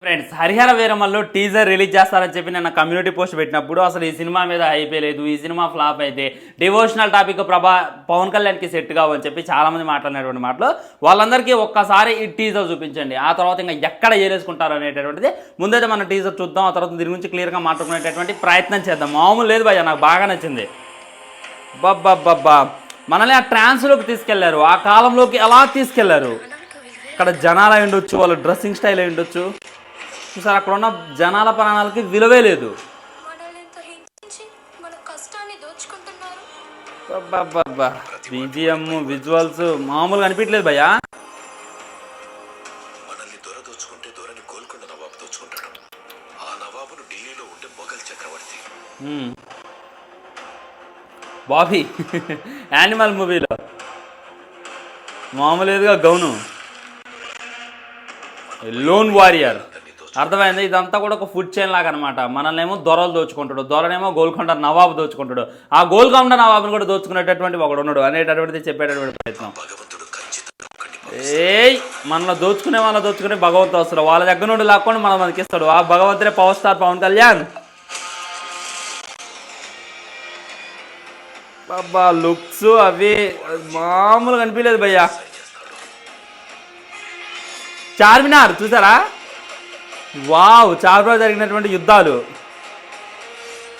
Friends Harihara వీరమల్లో teaser release చేస్తారని చెప్పి నేను కమ్యూనిటీ పోస్ట్ పెట్టినప్పుడు అసలు ఈ సినిమా మీద అయిపోయలేదు, ఈ సినిమా ఫ్లాప్ అయితే డివోషనల్ టాపిక్ పవన్ కళ్యాణ్కి సెట్ కావని చెప్పి చాలామంది మాట్లాడినటువంటి మాటలు. వాళ్ళందరికీ ఒక్కసారి ఈ టీజర్ చూపించండి, ఆ తర్వాత ఇంకా ఎక్కడ ఏలేసుకుంటారు అనేటటువంటిది ముందైతే మన టీజర్ చూద్దాం, ఆ తర్వాత దీని గురించి క్లియర్గా మాట్లాడుకునేటటువంటి ప్రయత్నం చేద్దాం. మామూలు లేదు భయ్య, నాకు బాగా నచ్చింది. బబ్బా మనల్ని ఆ ట్రాన్స్లోకి తీసుకెళ్లారు, ఆ కాలంలోకి ఎలా తీసుకెళ్లారు. అక్కడ జనాలు అయి ఉండొచ్చు, వాళ్ళ డ్రెస్సింగ్ స్టైల్ అయి ఉండొచ్చు. సార్ అక్కడ ఉన్న జనాల ప్రాణాలకి విలువే లేదు. బీజిఎం విజువల్స్ మామూలుగా అనిపించలేదు భయ్యా. బాబీ యానిమల్ మూవీలో మామూలుగా గౌను లోన్ వారియర్ అర్థమైంది. ఇదంతా కూడా ఒక ఫుడ్ చైన్ లాగా అనమాట. మనల్ని ఏమో దొరలు దోచుకుంటాడు, దొరనేమో గోల్కొండ నవాబు దోచుకుంటాడు, ఆ గోల్కొండ నవాబుని కూడా దోచుకునేటటువంటి ఒకడు ఉన్నాడు అనేటటువంటిది చెప్పేటటువంటి ప్రయత్నం. మనలో దోచుకునే భగవంతుడు వస్తాడు, వాళ్ళ దగ్గర నుండి లాక్కొని మనం మనకి ఇస్తాడు. ఆ భగవంతుడే పవర్ స్టార్ పవన్ కళ్యాణ్. బాబా లుక్స్ అవి మామూలుగా అనిపించలేదు భయ్యా. చార్మినార్ చూసారా, వావ్, చాలా జరిగినటువంటి యుద్ధాలు.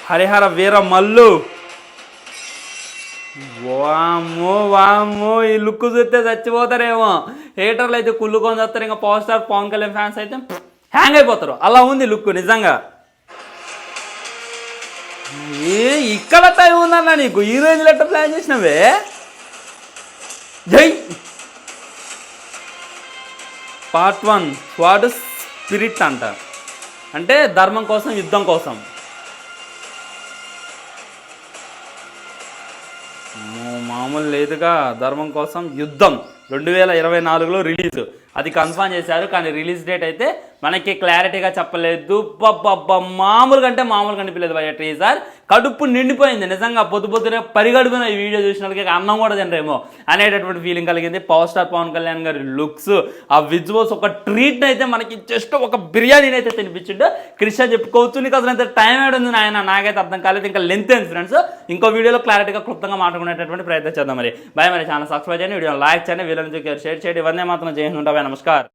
హరిహర వీరమల్లు వామ్మో ఈ లుక్ చూస్తే చచ్చిపోతారేమో. హేటర్లు అయితే కుళ్ళుకొని వస్తారు, ఇంకా power star Pawan Kalyan fans అయితే హ్యాంగ్ అయిపోతారు. అలా ఉంది లుక్ నిజంగా. ఇక్కడ టైం ఉందన్నా నీకు, ఈ రేంజ్ లెటర్ ప్లాన్ చేసినవే. జై పార్ట్ 1 స్వాడ్ స్పిరిట్ అంట, అంటే ధర్మం కోసం యుద్ధం కోసం. మామూలు లేదుగా, ధర్మం కోసం యుద్ధం 2024లో రిలీజ్, అది కన్ఫర్మ్ చేశారు. కానీ రిలీజ్ డేట్ అయితే మనకి క్లారిటీగా చెప్పలేదు. మామూలుగా అంటే మామూలుగా అనిపించలేదు భయ్య. టీజర్ కడుపు నిండిపోయింది నిజంగా. పొద్దునే పరిగడుపున ఈ వీడియో చూసిన వాళ్ళకి అన్నం కూడా తినరేమో అనేటటువంటి ఫీలింగ్ కలిగింది. పవర్ స్టార్ పవన్ కళ్యాణ్ గారి లుక్స్, ఆ విజువల్స్, ఒక ట్రీట్ అయితే మనకి జస్ట్ ఒక బిర్యానీని అయితే తినిపించిండు. క్రిస్టియన్ చెప్పుకోవచ్చు. నీకు అసలు ఎంత టైం ఏడుంది నాయన, నాకైతే అర్థం కాలేదు. ఇంకా లెంత్ ఏంది ఫ్రెండ్స్. ఇంకో వీడియోలో క్లారిటీగా క్లుప్తంగా మాట్లాడుకునేటటువంటి ప్రయత్నం చేద్దాం. మరి బాయ్. మరి ఛానల్ సబ్స్క్రైబ్ చేయండి, వీడియో లైక్ చేయండి, వీళ్ళని షేర్ చేయండి. ఇవన్నీ మాత్రం చేయండి. ఉంటాయి. నమస్కారం.